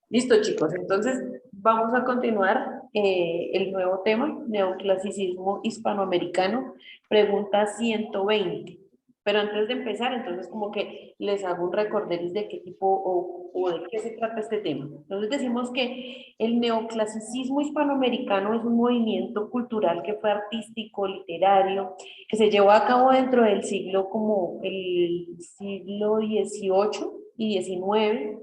Listo, chicos. Entonces, vamos a continuar el nuevo tema, neoclasicismo hispanoamericano, pregunta 120. Pero antes de empezar, entonces como que les hago un recorderis de qué tipo o de qué se trata este tema. Entonces decimos que el neoclasicismo hispanoamericano es un movimiento cultural que fue artístico, literario, que se llevó a cabo dentro del siglo como el siglo XVIII y XIX,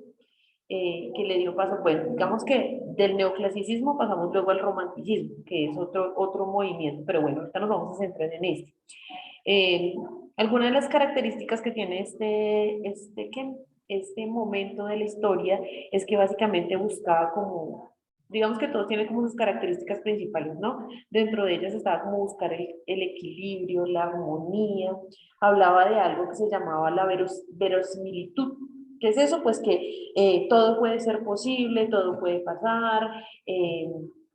que le dio paso, pues digamos que del neoclasicismo pasamos luego al romanticismo, que es otro movimiento, pero bueno, ahorita nos vamos a centrar en este. Eh, Algunas de las características que tiene este momento de la historia es que básicamente buscaba como, digamos que todo tiene como sus características principales, ¿no? Dentro de ellas estaba como buscar el equilibrio, la armonía, hablaba de algo que se llamaba la verosimilitud. ¿Qué es eso? Pues que todo puede ser posible, todo puede pasar,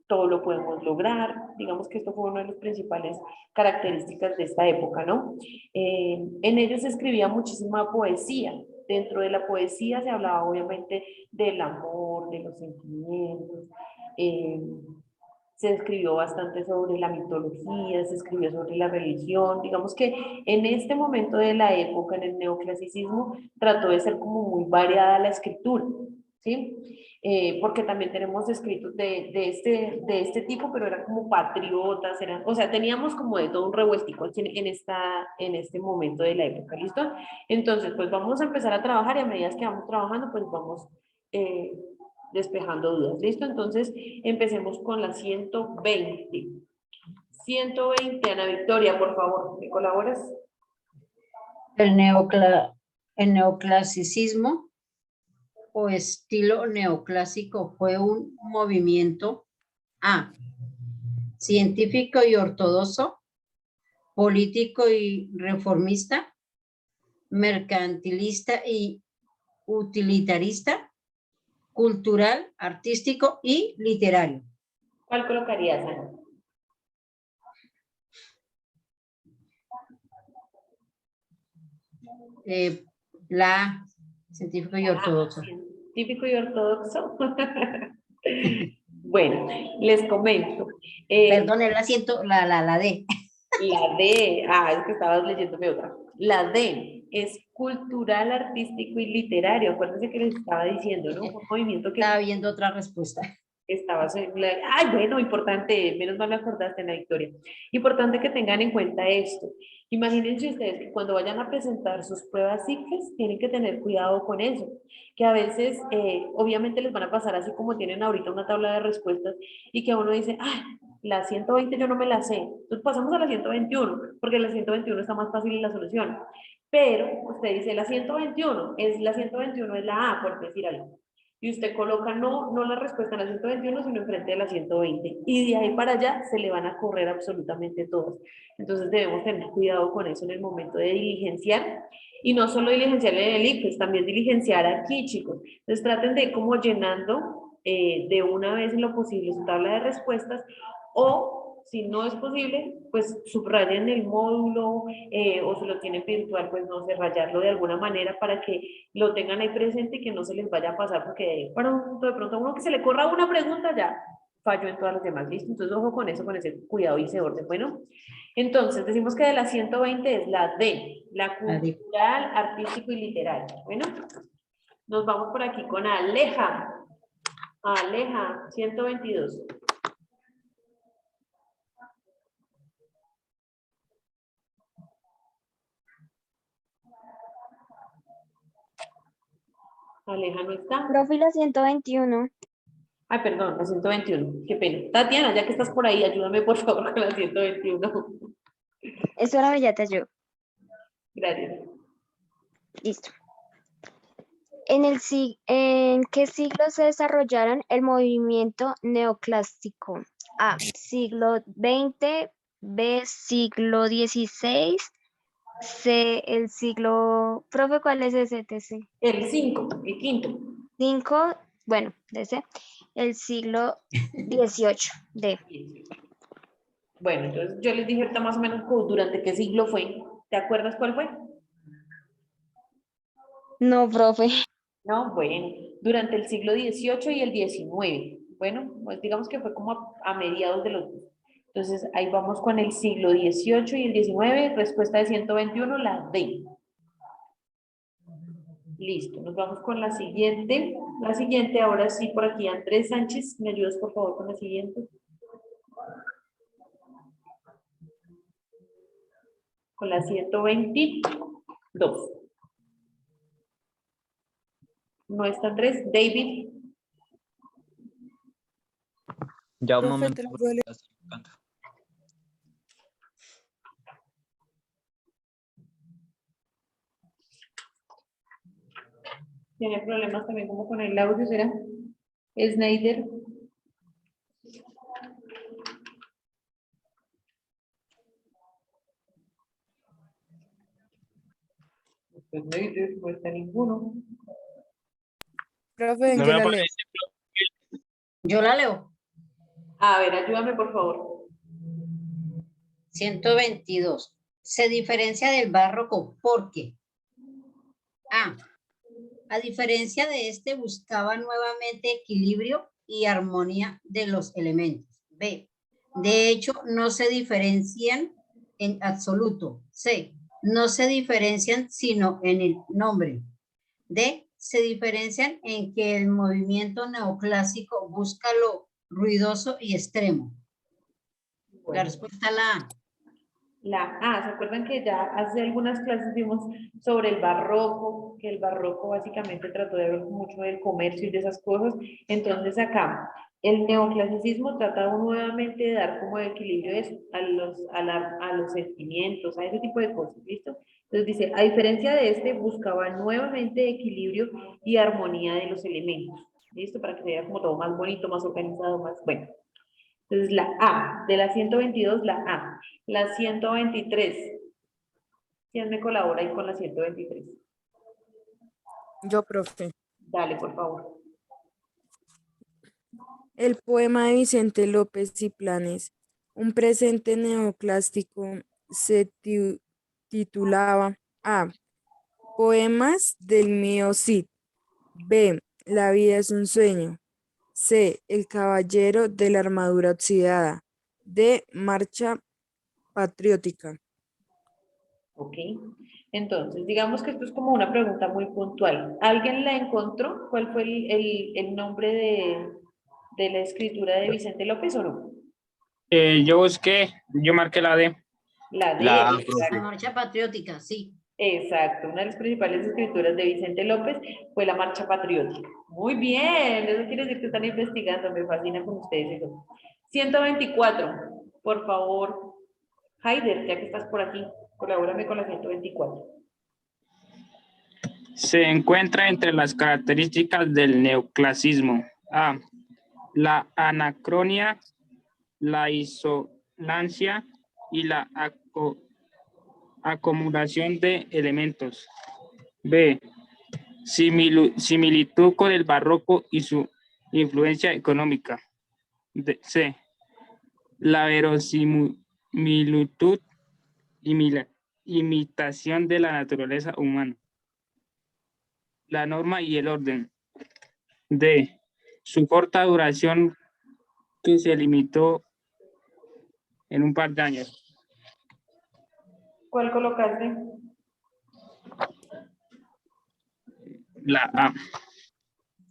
todo lo podemos lograr. Digamos que esto fue una de las principales características de esta época, ¿no? En ellos se escribía muchísima poesía. Dentro de la poesía se hablaba obviamente del amor, de los sentimientos. eh, Se escribió bastante sobre la mitología, se escribió sobre la religión. Digamos que en este momento de la época, en el neoclasicismo, trató de ser como muy variada la escritura, ¿sí? Porque también tenemos escritos de este tipo, pero eran como patriotas, eran, o sea, teníamos como de todo un revueltico en este momento de la época, ¿listo? Entonces, pues vamos a empezar a trabajar y a medida que vamos trabajando, pues vamos eh, despejando dudas, ¿listo? Entonces, empecemos con la 120. 120, Ana Victoria, por favor, ¿me colaboras? El, neocla- el neoclasicismo o estilo neoclásico fue un movimiento A, científico y ortodoxo, político y reformista, mercantilista y utilitarista, cultural, artístico y literario. ¿Cuál colocarías, Ana? La científico y ortodoxo. Científico y ortodoxo. Bueno, les comento. Perdón, el asiento, la D. La D, es que estabas leyéndome otra. La D es cultural, artístico y literario. Acuérdense que les estaba diciendo, ¿no? Un movimiento que Estaba viendo otra respuesta. Ay, bueno, importante, menos mal me acordaste en la Victoria. Importante que tengan en cuenta esto. Imagínense ustedes que cuando vayan a presentar sus pruebas psíquicas, tienen que tener cuidado con eso, que a veces, obviamente les van a pasar así como tienen ahorita una tabla de respuestas y que uno dice, la 120 yo no me la sé. Entonces pasamos a la 121, porque la 121 está más fácil en la solución. Pero usted dice, la 121 es la A, por decir algo, y usted coloca no la respuesta en la 121, sino enfrente de la 120. Y de ahí para allá se le van a correr absolutamente todos. Entonces debemos tener cuidado con eso en el momento de diligenciar. Y no solo diligenciar en el ICFES, también diligenciar aquí, chicos. Entonces traten de ir como llenando de una vez en lo posible su tabla de respuestas, o si no es posible, pues subrayen el módulo, o si lo tienen virtual, pues no sé, rayarlo de alguna manera para que lo tengan ahí presente y que no se les vaya a pasar, porque de pronto a uno que se le corra una pregunta ya falló en todas las demás, ¿listo? Entonces ojo con eso, con ese cuidado y ese orden. Bueno, entonces decimos que de la 120 es la D, la cultural, artístico y literario. Bueno, nos vamos por aquí con Aleja. Aleja, 122. Aleja no está. Profe, la 121. Ay, perdón, la 121. Qué pena. Tatiana, ya que estás por ahí, ayúdame por favor con la 121. Eso era Bellata yo. Gracias. Listo. ¿En qué siglo se desarrollaron el movimiento neoclásico? A, siglo XX, B, siglo XVI, C, el siglo... Profe, ¿cuál es ese TC? El 5, el quinto. 5, bueno, ese, el siglo XVIII, D. Bueno, entonces yo les dije ahorita más o menos durante qué siglo fue. ¿Te acuerdas cuál fue? No, profe. No, bueno, durante el siglo XVIII y el XIX. Bueno, pues digamos que fue como a mediados de los dos. Entonces, ahí vamos con el siglo XVIII y el XIX. Respuesta de 121, la D. Listo, nos vamos con la siguiente. La siguiente, ahora sí, por aquí, Andrés Sánchez, ¿me ayudas por favor con la siguiente? Con la 122. No está Andrés. David, Ya un Profe, momento. te la puedo leer. Estoy buscando. tiene problemas también como con el audio, ¿será? Snyder. Snyder, no está ninguno. Profe, No yo me la leo. aparece. Yo la leo. A ver, ayúdame por favor. 122. Se diferencia del barroco porque a diferencia de este, buscaba nuevamente equilibrio y armonía de los elementos. B. De hecho, no se diferencian en absoluto. C. No se diferencian sino en el nombre. D. Se diferencian en que el movimiento neoclásico busca lo ruidoso y extremo. La Bueno, respuesta es la A. la A, ¿se acuerdan que ya hace algunas clases vimos sobre el barroco? Que el barroco básicamente trató de hablar mucho del comercio y de esas cosas. Entonces acá, el neoclasicismo trata nuevamente de dar como equilibrio a los sentimientos, a ese tipo de cosas, ¿listo? Entonces dice, a diferencia de este, buscaba nuevamente equilibrio y armonía de los elementos, ¿listo? Para que se vea como todo más bonito, más organizado, más bueno. Entonces, la A, de la 122, la A. La 123. ¿Quién me colabora ahí con la 123? Yo, profe. Dale, por favor. El poema de Vicente López y Planes, un presente neoclásico, se titulaba A. Poemas del mío Cid. B. La vida es un sueño. C. El caballero de la armadura oxidada. D. Marcha patriótica. Ok. Entonces, digamos que esto es como una pregunta muy puntual. ¿Alguien la encontró? ¿Cuál fue el nombre de la escritura de Vicente López o no? Yo busqué, yo marqué la D. La D, La A, La exacto. profe. marcha patriótica, sí. Exacto, una de las principales escrituras de Vicente López fue la Marcha Patriótica. Muy bien, eso quiere decir que están investigando, me fascina con ustedes eso. 124, por favor, Haider, ya que estás por aquí, colabórame con la 124. Se encuentra entre las características del neoclasismo. A. La anacronía, la disonancia y la acumulación de elementos. B. Similitud con el barroco y su influencia económica. C. La verosimilitud y la imitación de la naturaleza humana. La norma y el orden. D. Su corta duración que se limitó en un par de años. ¿Cuál colocaste? La A.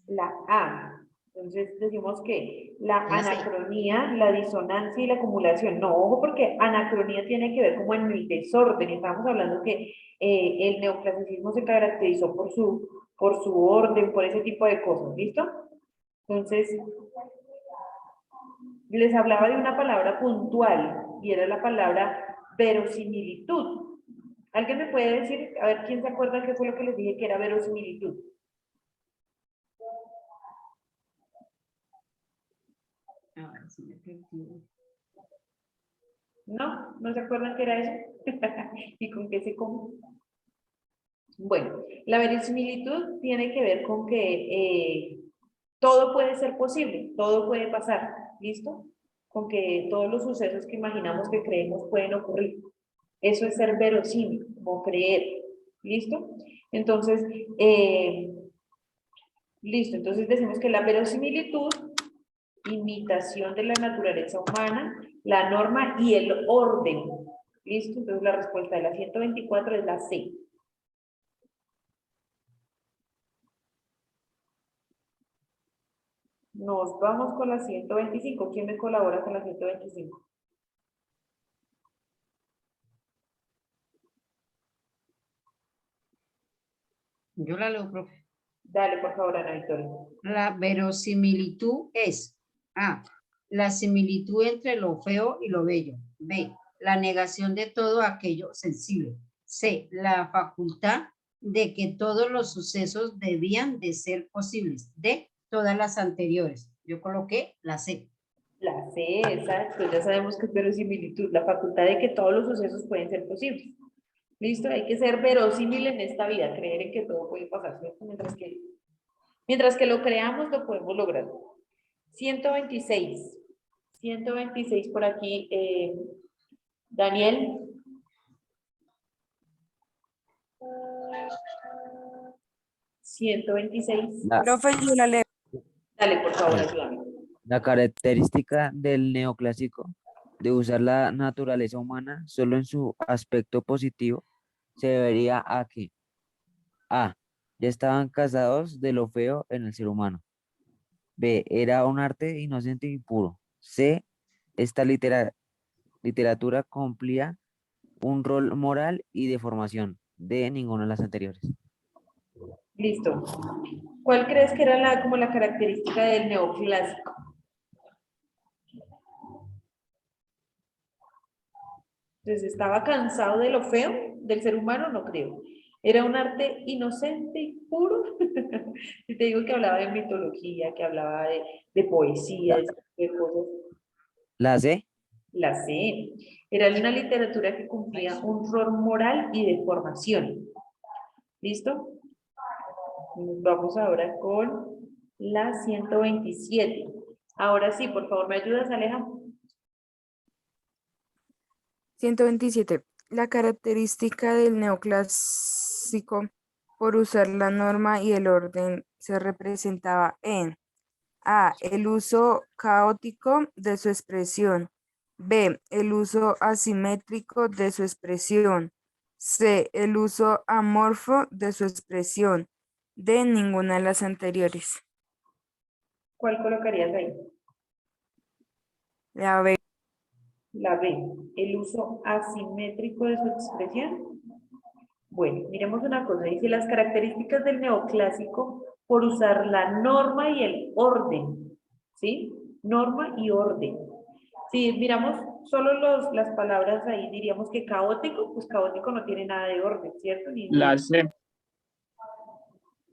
La A. Entonces decimos que la Es la C. anacronía, la disonancia y la acumulación. No, ojo, porque anacronía tiene que ver como en el desorden. Estábamos hablando que el neoclasicismo se caracterizó por su orden, por ese tipo de cosas, ¿listo? Entonces, les hablaba de una palabra puntual y era la palabra verosimilitud. ¿Alguien me puede decir, a ver quién se acuerda qué fue lo que les dije que era verosimilitud? ¿No? ¿No se acuerdan qué era eso? ¿Y con qué se come? Bueno, la verosimilitud tiene que ver con que todo puede ser posible, todo puede pasar, ¿listo? Con que todos los sucesos que imaginamos que creemos pueden ocurrir. Eso es ser verosímil, como creer, ¿listo? Entonces, listo, entonces decimos que la verosimilitud, imitación de la naturaleza humana, la norma y el orden. Listo, entonces la respuesta de la 124 es la C. Nos vamos con la 125. ¿Quién me colabora con la 125? Yo la leo, profe. Dale, por favor, Ana Victoria. La verosimilitud es A. La similitud entre lo feo y lo bello. B. La negación de todo aquello sensible. C. La facultad de que todos los sucesos debían de ser posibles. D. Todas las anteriores. Yo coloqué la C. La C, exacto, ya sabemos que es verosimilitud, la facultad de que todos los sucesos pueden ser posibles. Listo, hay que ser verosímil en esta vida, creer en que todo puede pasar, ¿cierto? Mientras que lo creamos, lo podemos lograr. 126. 126 por aquí. Daniel. ¿126? Profe, yo la leo. Dale, por favor, ayúdame. La característica del neoclásico de usar la naturaleza humana solo en su aspecto positivo se debería a que A. Ya estaban casados de lo feo en el ser humano. B. Era un arte inocente y puro. C. Esta literatura cumplía un rol moral y de formación. D. Ninguna de las anteriores. Listo. ¿Cuál crees que era como la característica del neoclásico? Entonces, ¿estaba cansado de lo feo del ser humano? No creo. ¿Era un arte inocente y puro? Si te digo que hablaba de mitología, que hablaba de poesía, de cosas. La C. La C. Era una literatura que cumplía un rol moral y de formación. ¿Listo? Vamos ahora con la 127. Ahora sí, por favor, ¿me ayudas, Aleja? 127. La característica del neoclásico por usar la norma y el orden se representaba en A. El uso caótico de su expresión. B. El uso asimétrico de su expresión. C. El uso amorfo de su expresión. D. Ninguna de las anteriores. ¿Cuál colocarías ahí? La B. La B, el uso asimétrico de su expresión. Bueno, miremos una cosa, dice las características del neoclásico por usar la norma y el orden, ¿sí? Norma y orden. Si miramos solo las palabras ahí, diríamos que caótico, pues caótico no tiene nada de orden, ¿cierto? La C.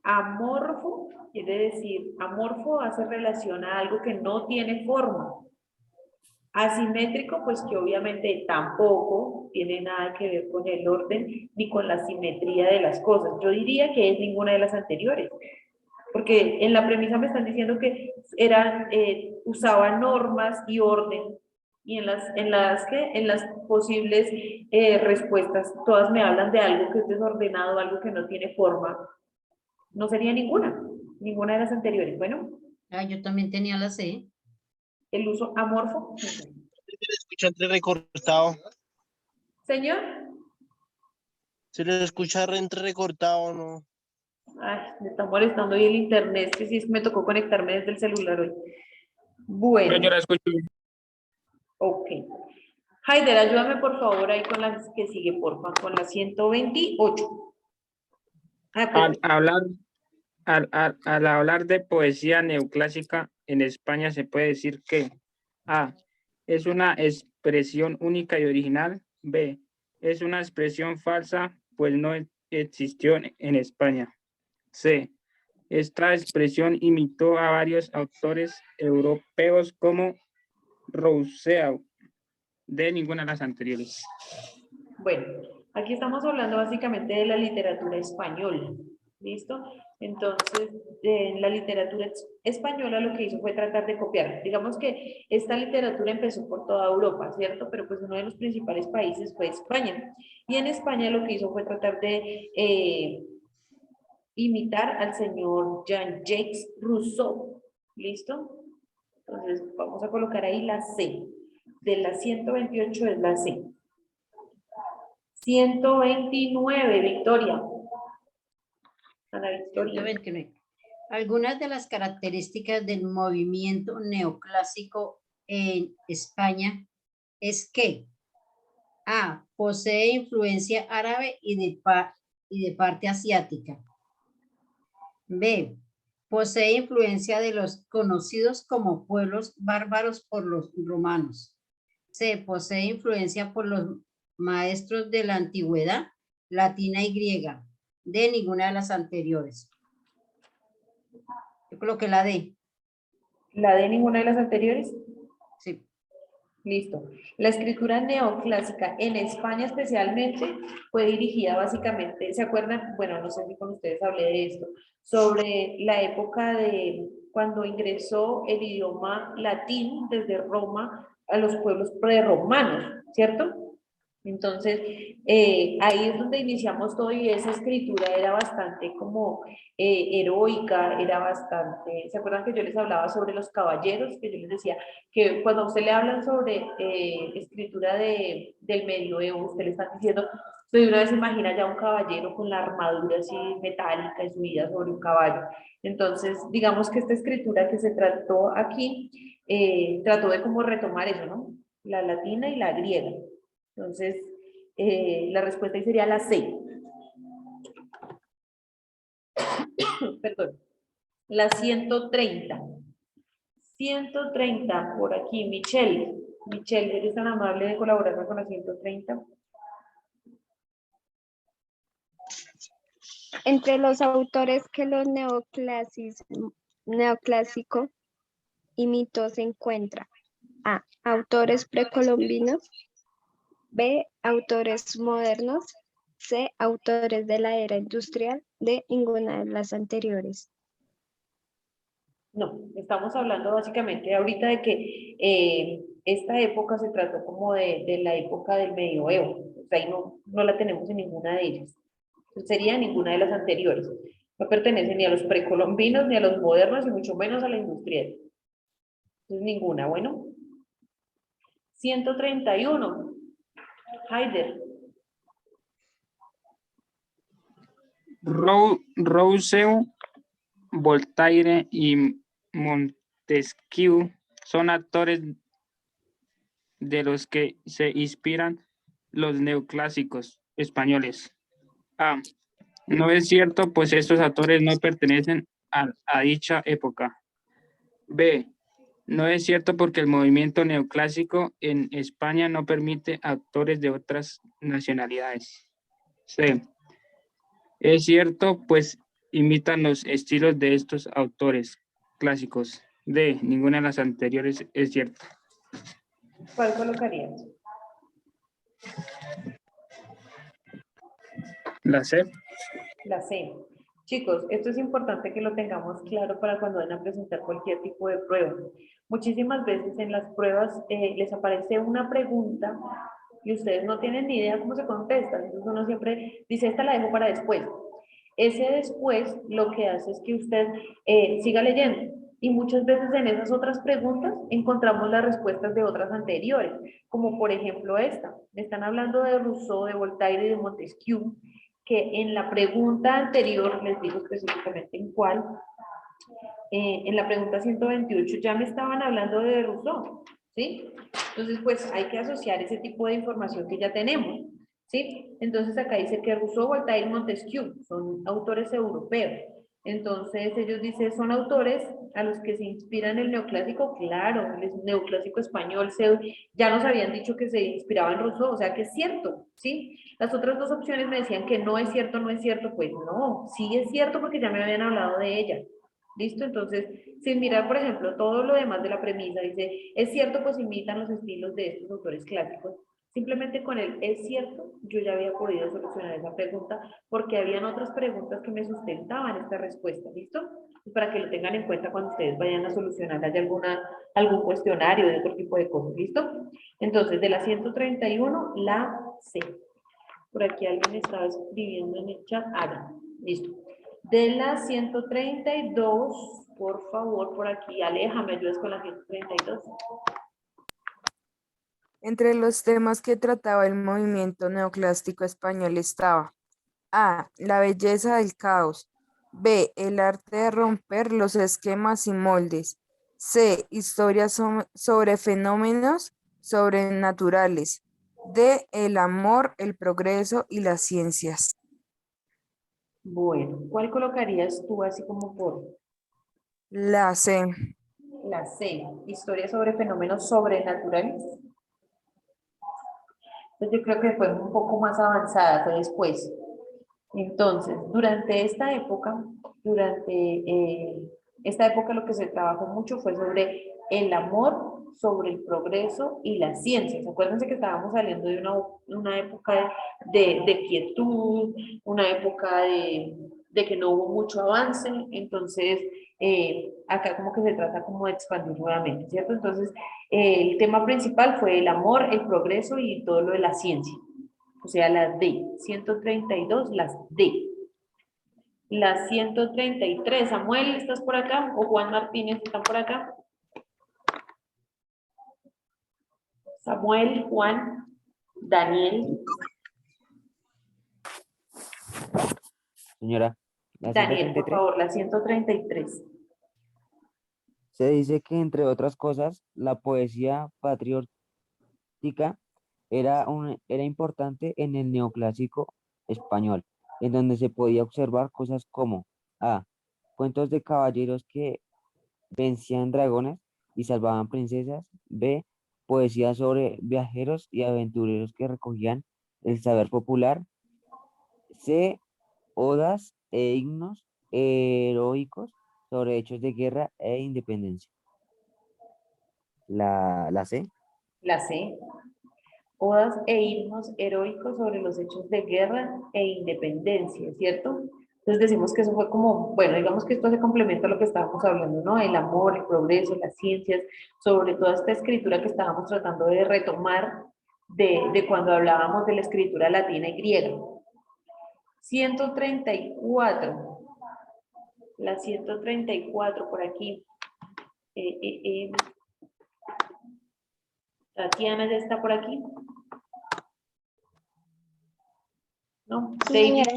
Amorfo, quiere decir, amorfo hace relación a algo que no tiene forma. Asimétrico, pues que obviamente tampoco tiene nada que ver con el orden ni con la simetría de las cosas. Yo diría que es ninguna de las anteriores, porque en la premisa me están diciendo que usaban normas y orden, y en las posibles respuestas todas me hablan de algo que es desordenado, algo que no tiene forma. No sería ninguna de las anteriores. Bueno, Yo también tenía la C. el uso amorfo. Se le escucha entrecortado. Señor. Se le escucha entrecortado, ¿no? Ay, me está molestando hoy el internet, que sí me tocó conectarme desde el celular hoy. Bueno. Yo la escucho bien. Ok. Haider, ayúdame por favor ahí con la que sigue, porfa, con la 128. Al hablar de poesía neoclásica en España se puede decir que A. Es una expresión única y original. B. Es una expresión falsa, pues no existió en España. C. Esta expresión imitó a varios autores europeos como Rousseau. De ninguna de las anteriores. Bueno, aquí estamos hablando básicamente de la literatura española. ¿Listo? Entonces, en la literatura española lo que hizo fue tratar de copiar. Digamos que esta literatura empezó por toda Europa, ¿cierto? Pero pues uno de los principales países fue España. Y en España lo que hizo fue tratar de imitar al señor Jean-Jacques Rousseau. ¿Listo? Entonces vamos a colocar ahí la C. De la 128 es la C. 129, Victoria. Ana Victoria. 129. Algunas de las características del movimiento neoclásico en España es que A. Posee influencia árabe y de parte asiática. B. Posee influencia de los conocidos como pueblos bárbaros por los romanos. C. Posee influencia por los maestros de la antigüedad latina y griega. D. Ninguna de las anteriores. Yo coloqué la D. ¿La de ninguna de las anteriores? Sí. Listo. La escritura neoclásica en España especialmente fue dirigida básicamente, ¿se acuerdan? Bueno, no sé si con ustedes hablé de esto, sobre la época de cuando ingresó el idioma latín desde Roma a los pueblos prerromanos, ¿cierto? Entonces, ahí es donde iniciamos todo y esa escritura era bastante como heroica, era bastante, ¿se acuerdan que yo les hablaba sobre los caballeros? Que yo les decía que cuando a usted le hablan sobre escritura del medioevo, usted le están diciendo, usted de una vez imagina ya un caballero con la armadura así metálica y subida sobre un caballo. Entonces, digamos que esta escritura que se trató aquí, trató de como retomar eso, ¿no? La latina y la griega. Entonces, la respuesta ahí sería la C. Perdón. La 130. 130, por aquí, Michelle. Michelle, ¿eres tan amable de colaborar con la 130? Entre los autores que los neoclásico imitó se encuentra A. Autores precolombinos. B. Autores modernos. C. Autores de la era industrial. D. Ninguna de las anteriores. No, estamos hablando básicamente ahorita de que esta época se trató como de la época del medioevo. O sea, ahí no la tenemos en ninguna de ellas. Entonces, sería ninguna de las anteriores. No pertenece ni a los precolombinos, ni a los modernos, y mucho menos a la industrial. Entonces, ninguna. Bueno. 131. Haider. Rousseau, Voltaire y Montesquieu son actores de los que se inspiran los neoclásicos españoles. A. No es cierto, pues estos autores no pertenecen a dicha época. B. No es cierto porque el movimiento neoclásico en España no permite actores de otras nacionalidades. C. Es cierto, pues imitan los estilos de estos autores clásicos. D. Ninguna de las anteriores es cierta. ¿Cuál colocarías? La C. La C. Chicos, esto es importante que lo tengamos claro para cuando van a presentar cualquier tipo de prueba. Muchísimas veces en las pruebas les aparece una pregunta y ustedes no tienen ni idea cómo se contesta. Entonces uno siempre dice, esta la dejo para después. Ese después lo que hace es que usted siga leyendo. Y muchas veces en esas otras preguntas encontramos las respuestas de otras anteriores, como por ejemplo esta. Me están hablando de Rousseau, de Voltaire y de Montesquieu, que en la pregunta anterior, les digo específicamente en cuál, en la pregunta 128 ya me estaban hablando de Rousseau, ¿sí? Entonces, pues hay que asociar ese tipo de información que ya tenemos, ¿sí? Entonces acá dice que Rousseau, Voltaire y Montesquieu son autores europeos. Entonces ellos dicen, son autores a los que se inspiran el neoclásico, claro, el neoclásico español, ya nos habían dicho que se inspiraba en Rousseau, o sea que es cierto, ¿sí? Las otras dos opciones me decían que no es cierto, pues no, sí es cierto porque ya me habían hablado de ella. ¿Listo? Entonces, sin mirar, por ejemplo, todo lo demás de la premisa, dice, es cierto, pues imitan los estilos de estos autores clásicos. Simplemente con el es cierto, yo ya había podido solucionar esa pregunta porque habían otras preguntas que me sustentaban esta respuesta, ¿listo? Y para que lo tengan en cuenta cuando ustedes vayan a solucionar haya algún cuestionario de otro tipo de cosas, ¿listo? Entonces, de la 131, la C. Por aquí alguien estaba escribiendo en el chat, listo. De la 132, por favor, por aquí, Aleja, ¿me ayudas con la 132? Entre los temas que trataba el movimiento neoclásico español estaba A. La belleza del caos. B. El arte de romper los esquemas y moldes. C. Historias sobre fenómenos sobrenaturales. D. El amor, el progreso y las ciencias. Bueno, ¿cuál colocarías tú así como por La C. la C? Historia sobre fenómenos sobrenaturales. Entonces yo creo que fue un poco más avanzada, fue después. Entonces, durante esta época lo que se trabajó mucho fue sobre el amor, sobre el progreso y las ciencias. Acuérdense que estábamos saliendo de una época de quietud, una época de que no hubo mucho avance, entonces acá como que se trata como de expandir nuevamente, ¿cierto? Entonces, el tema principal fue el amor, el progreso y todo lo de la ciencia. O sea, las D, 132, las D. La 133, Samuel, ¿estás por acá? ¿O Juan Martínez están por acá? Samuel, Juan, Daniel. Señora, la Daniel, por 133 favor, la 133. se dice que, entre otras cosas, la poesía patriótica era importante en el neoclásico español, en donde se podía observar cosas como A. Cuentos de caballeros que vencían dragones y salvaban princesas. B. Poesía sobre viajeros y aventureros que recogían el saber popular. C. Odas e himnos heroicos sobre hechos de guerra e independencia. La C. La C. Odas e himnos heroicos sobre los hechos de guerra e independencia, ¿cierto? Entonces decimos que eso fue como, bueno, digamos que esto se complementa a lo que estábamos hablando, ¿no? El amor, el progreso, las ciencias, sobre toda esta escritura que estábamos tratando de retomar de cuando hablábamos de la escritura latina y griega. 134. La 134 por aquí. Tatiana ya está por aquí. ¿No? Sí, David. señora.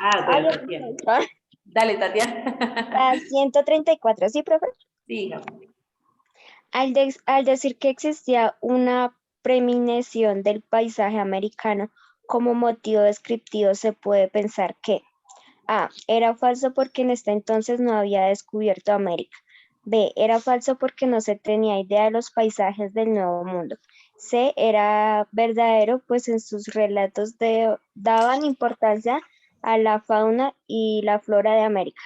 Ah, Ah, bueno, yo Tatiana. soy Dale, Tatiana. la 134, ¿sí, profe? Sí, hija. Al decir que existía una preeminencia del paisaje americano como motivo descriptivo, se puede pensar que A. Era falso porque en este entonces no había descubierto América. B. Era falso porque no se tenía idea de los paisajes del Nuevo Mundo. C. Era verdadero pues en sus relatos daban importancia a la fauna y la flora de América.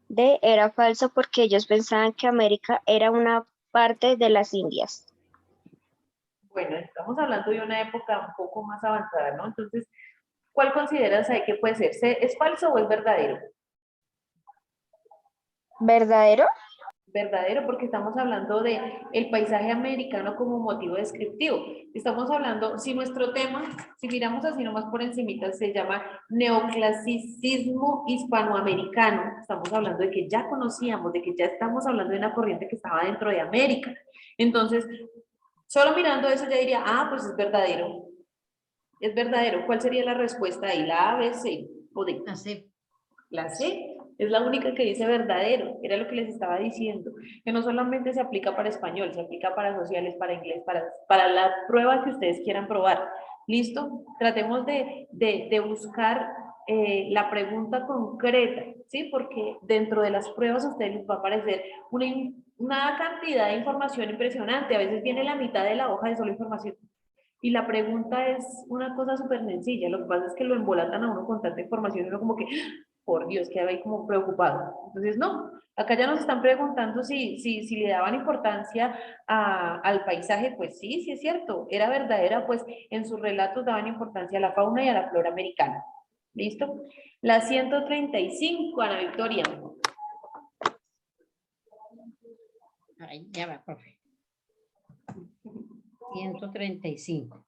D. Era falso porque ellos pensaban que América era una parte de las Indias. Bueno, estamos hablando de una época un poco más avanzada, ¿no? Entonces, ¿cuál consideras ahí que puede ser? ¿Es falso o es verdadero? ¿Verdadero? Verdadero, porque estamos hablando de el paisaje americano como motivo descriptivo. Estamos hablando, si nuestro tema, si miramos así nomás por encimita, se llama neoclasicismo hispanoamericano. Estamos hablando de que ya conocíamos, de que ya estamos hablando de una corriente que estaba dentro de América. Entonces, solo mirando eso ya diría, ah, pues es verdadero. Es verdadero. ¿Cuál sería la respuesta ahí? ¿La A, B, C o D? La C. La C es la única que dice verdadero, era lo que les estaba diciendo, que no solamente se aplica para español, se aplica para sociales, para inglés, para la prueba que ustedes quieran probar. ¿Listo? Tratemos de buscar la pregunta concreta, ¿sí? Porque dentro de las pruebas a ustedes les va a aparecer una cantidad de información impresionante, a veces viene la mitad de la hoja de solo información. Y la pregunta es una cosa súper sencilla, lo que pasa es que lo embolatan a uno con tanta información y uno como que, por Dios, queda ahí como preocupado. Entonces, no, acá ya nos están preguntando si le daban importancia al paisaje, pues sí, sí es cierto, era verdadera, pues en sus relatos daban importancia a la fauna y a la flora americana. ¿Listo? La 135, Ana Victoria. Ay, ya va, profe. 135.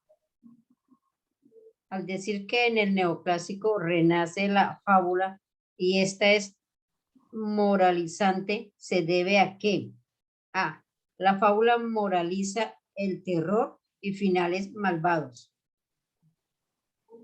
Al decir que en el neoclásico renace la fábula y esta es moralizante se debe a qué? A. La fábula moraliza el terror y finales malvados.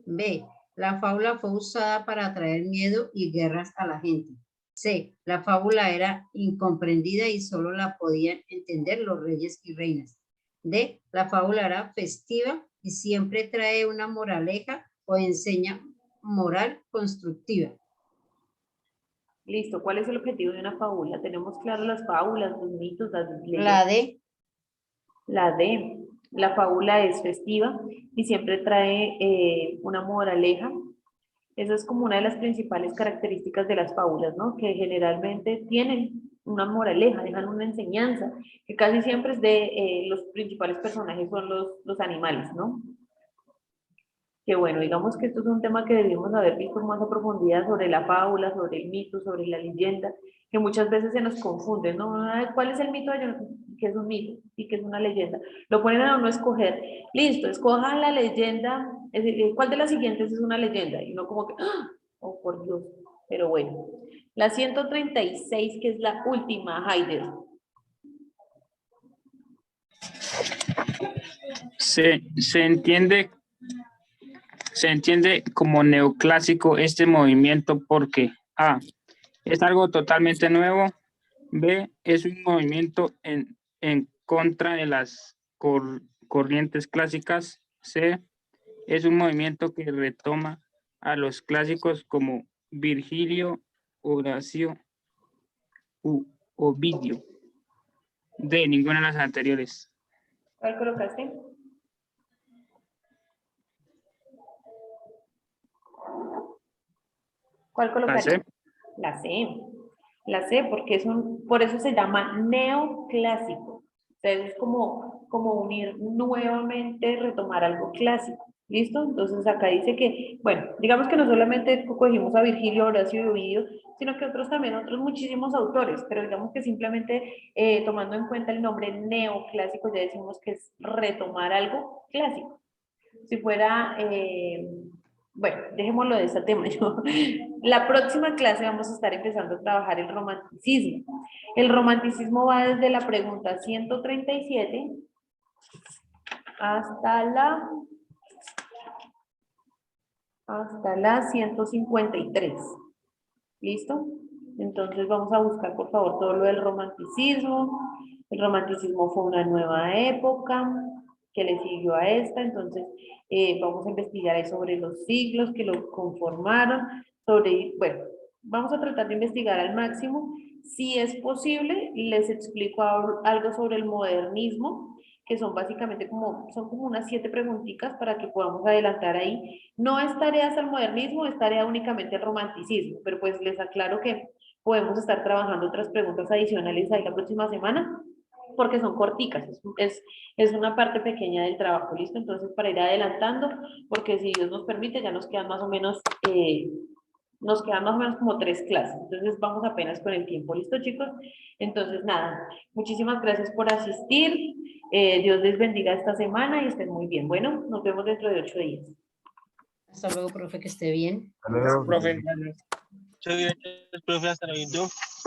B. La fábula fue usada para atraer miedo y guerras a la gente. C. La fábula era incomprendida y solo la podían entender los reyes y reinas. D. La fábula era festiva y siempre trae una moraleja o enseña moral constructiva. Listo, ¿cuál es el objetivo de una fábula? Tenemos claro las fábulas, los mitos, las leyendas. La D. La D. La fábula es festiva y siempre trae una moraleja. Esa es como una de las principales características de las fábulas, ¿no? Que generalmente tienen una moraleja, dejan una enseñanza, que casi siempre es de los principales personajes son los animales, ¿no? Que bueno, digamos que esto es un tema que debemos haber visto más a profundidad sobre la fábula, sobre el mito, sobre la leyenda, que muchas veces se nos confunde, ¿no? ¿Cuál es el mito? ¿Qué es un mito? ¿Y qué es una leyenda? Lo ponen a uno a escoger. Listo, escojan la leyenda. ¿Cuál de las siguientes es una leyenda? Y no como que, oh, por Dios. Pero bueno. La 136, que es la última, Haider. Se entiende como neoclásico este movimiento porque A. Es algo totalmente nuevo. B. Es un movimiento en contra de las corrientes clásicas. C. Es un movimiento que retoma a los clásicos como Virgilio, Horacio, Ovidio. D. Ninguna de las anteriores. ¿Cuál colocaste? ¿Cuál colocaste? C. La C. La C, porque por eso se llama neoclásico. O sea, es como unir nuevamente, retomar algo clásico. ¿Listo? Entonces acá dice que, bueno, digamos que no solamente cogimos a Virgilio, Horacio y Ovidio, sino que otros muchísimos autores, pero digamos que simplemente tomando en cuenta el nombre neoclásico ya decimos que es retomar algo clásico. Si fuera, bueno, dejémoslo de este tema. La próxima clase vamos a estar empezando a trabajar el romanticismo. El romanticismo va desde la pregunta 137 hasta la 153. ¿Listo? Entonces vamos a buscar, por favor, todo lo del romanticismo. El romanticismo fue una nueva época que le siguió a esta, entonces vamos a investigar ahí sobre los siglos que lo conformaron, bueno, vamos a tratar de investigar al máximo. Si es posible, les explico algo sobre el modernismo, que son básicamente son como unas 7 preguntitas para que podamos adelantar ahí. No es tarea hasta el modernismo, es tarea únicamente el romanticismo, pero pues les aclaro que podemos estar trabajando otras preguntas adicionales ahí la próxima semana, porque son corticas, es una parte pequeña del trabajo, ¿listo? Entonces, para ir adelantando, porque si Dios nos permite, ya nos quedan más o menos como 3 clases, entonces vamos apenas con el tiempo, ¿listo, chicos? Entonces, nada, muchísimas gracias por asistir, Dios les bendiga esta semana y estén muy bien. Bueno, nos vemos dentro de 8 días. Hasta luego, profe, que esté bien. Profe, Muchas gracias, profe. Hasta luego.